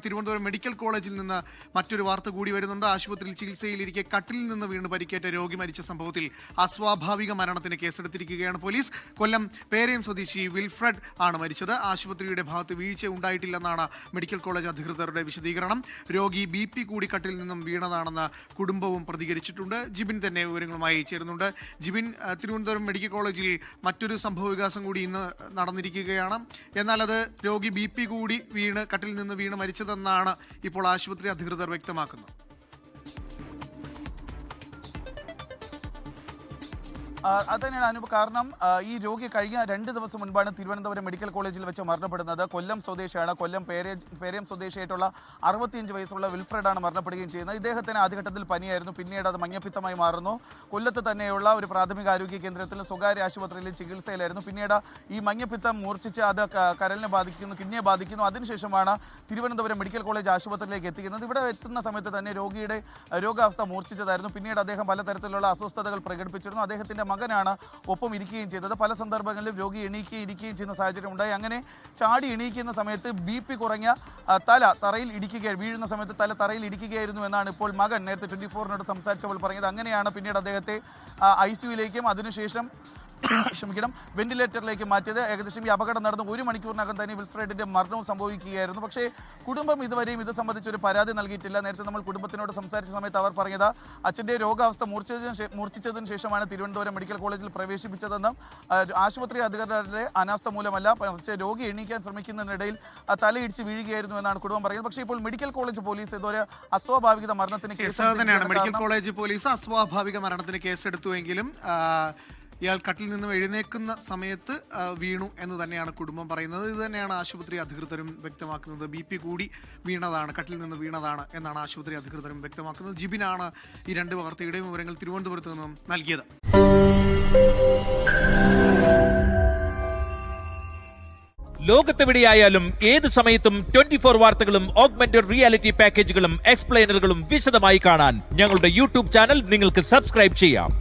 Thiruvananthapuram medical കോളേജിൽ നിന്ന് മറ്റൊരു വാർത്ത കൂടി വരുന്നുണ്ട്. ആശുപത്രിയിൽ ചികിത്സയിലിരിക്കെ കട്ടിലിൽ നിന്ന് വീണ് പരിക്കേറ്റ രോഗി മരിച്ച സംഭവത്തിൽ അസ്വാഭാവിക മരണത്തിന് കേസെടുത്തിരിക്കുകയാണ് പോലീസ്. കൊല്ലം പേരയം സ്വദേശി വിൽഫ്രഡ് ആണ് മരിച്ചത്. ആശുപത്രിയുടെ ഭാഗത്ത് വീഴ്ച ഉണ്ടായിട്ടില്ലെന്നാണ് മെഡിക്കൽ കോളേജ് അധികൃതരുടെ വിശദീകരണം. രോഗി BP കൂടി കട്ടിലിൽ നിന്നും വീണതാണെന്ന് കുടുംബവും പ്രതികരിച്ചിട്ടുണ്ട്. ജിബിൻ തന്നെ വിവരങ്ങളുമായി ചേരുന്നുണ്ട്. ജിബിൻ, തിരുവനന്തപുരം മെഡിക്കൽ കോളേജിൽ മറ്റൊരു സംഭവവികാസം കൂടി ഇന്ന് നടന്നിരിക്കുകയാണ്. എന്നാൽ അത് രോഗി BP കൂടി വീണ് കട്ടിലിൽ നിന്ന് വീണ് മരിച്ചതെന്നാണ് ഇപ്പോൾ ആശുപത്രി അധികൃതർ വ്യക്തമാക്കുന്നത്. അത് തന്നെയാണ് അനൂപ്. കാരണം ഈ രോഗി കഴിഞ്ഞ 2 ദിവസം മുൻപാണ് തിരുവനന്തപുരം മെഡിക്കൽ കോളേജിൽ വെച്ച് മരണപ്പെടുന്നത്. കൊല്ലം സ്വദേശിയാണ്. കൊല്ലം പേരയം സ്വദേശിയായിട്ടുള്ള 65 വയസ്സുള്ള വിൽഫ്രഡാണ് മരണപ്പെടുകയും ചെയ്യുന്നത്. ഇദ്ദേഹത്തിന് ആദ്യഘട്ടത്തിൽ പനിയായിരുന്നു, പിന്നീട് അത് മഞ്ഞപ്പിത്തമായി മാറുന്നു. കൊല്ലത്ത് തന്നെയുള്ള ഒരു പ്രാഥമിക ആരോഗ്യ കേന്ദ്രത്തിലും സ്വകാര്യ ആശുപത്രിയിലും ചികിത്സയിലായിരുന്നു. പിന്നീട് ഈ മഞ്ഞപ്പിത്തം മൂർച്ഛിച്ച് അത് കരളിനെ ബാധിക്കുന്നു, കിഡ്നിയെ ബാധിക്കുന്നു. അതിനുശേഷമാണ് തിരുവനന്തപുരം മെഡിക്കൽ കോളേജ് ആശുപത്രിയിലേക്ക് എത്തിക്കുന്നത്. ഇവിടെ എത്തുന്ന സമയത്ത് തന്നെ രോഗിയുടെ രോഗാവസ്ഥ മൂർച്ഛിച്ചതായിരുന്നു. പിന്നീട് അദ്ദേഹം പലതരത്തിലുള്ള അസ്വസ്ഥതകൾ പ്രകടിപ്പിച്ചിരുന്നു. അദ്ദേഹത്തിന്റെ മകനാണ് ഒപ്പം ഇരിക്കുകയും ചെയ്തത്. പല സന്ദർഭങ്ങളിലും രോഗി ഇരിക്കുകയും ചെയ്യുന്ന സാഹചര്യം ഉണ്ടായി. അങ്ങനെ ചാടി എണീക്കുന്ന സമയത്ത് BP കുറഞ്ഞ തറയിൽ വീഴുന്ന സമയത്ത് തറയിൽ ഇടിക്കുകയായിരുന്നു എന്നാണ് ഇപ്പോൾ മകൻ നേരത്തെ 24-നോട് സംസാരിച്ചപ്പോൾ പറഞ്ഞത്. അങ്ങനെയാണ് പിന്നീട് അദ്ദേഹത്തെ ICUയിലേക്കും അതിനുശേഷം വെന്റിലേറ്ററിലേക്ക് മാറ്റിയത്. ഏകദേശം ഈ അപകടം നടന്ന് 1 മണിക്കൂറിനകം തന്നെ വിൽഫ്രഡിന്റെ മരണവും സംഭവിക്കുകയായിരുന്നു. പക്ഷേ കുടുംബം ഇതുവരെയും ഇത് സംബന്ധിച്ചൊരു പരാതി നൽകിയിട്ടില്ല. നേരത്തെ നമ്മൾ കുടുംബത്തിനോട് സംസാരിച്ച സമയത്ത് അവർ പറഞ്ഞത് അച്ഛന്റെ രോഗാവസ്ഥ മൂർച്ഛിച്ചതിന് ശേഷമാണ് തിരുവനന്തപുരം മെഡിക്കൽ കോളേജിൽ പ്രവേശിപ്പിച്ചതെന്നും ആശുപത്രി അധികൃതരുടെ അനാസ്ഥ മൂലമല്ല, പക്ഷേ രോഗി എണീക്കാൻ ശ്രമിക്കുന്നതിനിടയിൽ തലയിടിച്ച് വീഴുകയായിരുന്നു എന്നാണ് കുടുംബം പറയുന്നത്. പക്ഷേ ഇപ്പോൾ മെഡിക്കൽ കോളേജ് പോലീസ് ഇതൊരു അസ്വാഭാവിക മരണത്തിന് മെഡിക്കൽ കോളേജ് പോലീസ് അസ്വാഭാവിക മരണത്തിന് കേസെടുത്തുവെങ്കിലും ഇയാൾ കട്ടിൽ നിന്നും എഴുന്നേക്കുന്ന സമയത്ത് വീണു എന്ന് തന്നെയാണ് കുടുംബം പറയുന്നത്. ഇത് തന്നെയാണ് ആശുപത്രി അധികൃതരും വ്യക്തമാക്കുന്നത്. BP കൂടി വീണതാണ്, കട്ടിൽ നിന്ന് വീണതാണ് എന്നാണ് ആശുപത്രി അധികൃതരും വ്യക്തമാക്കുന്നത്. ജിബിനാണ് ഈ 2 വാർത്തയുടെയും വിവരങ്ങൾ തിരുവനന്തപുരത്ത് നിന്നും നൽകിയത്. ലോകത്തെവിടെയായാലും ഏത് സമയത്തും 24 വാർത്തകളും ഓഗ്മെന്റഡ് റിയാലിറ്റി പാക്കേജുകളും എക്സ്പ്ലെയിനറുകളും വിശദമായി കാണാൻ ഞങ്ങളുടെ YouTube ചാനൽ നിങ്ങൾക്ക് സബ്സ്ക്രൈബ് ചെയ്യാം.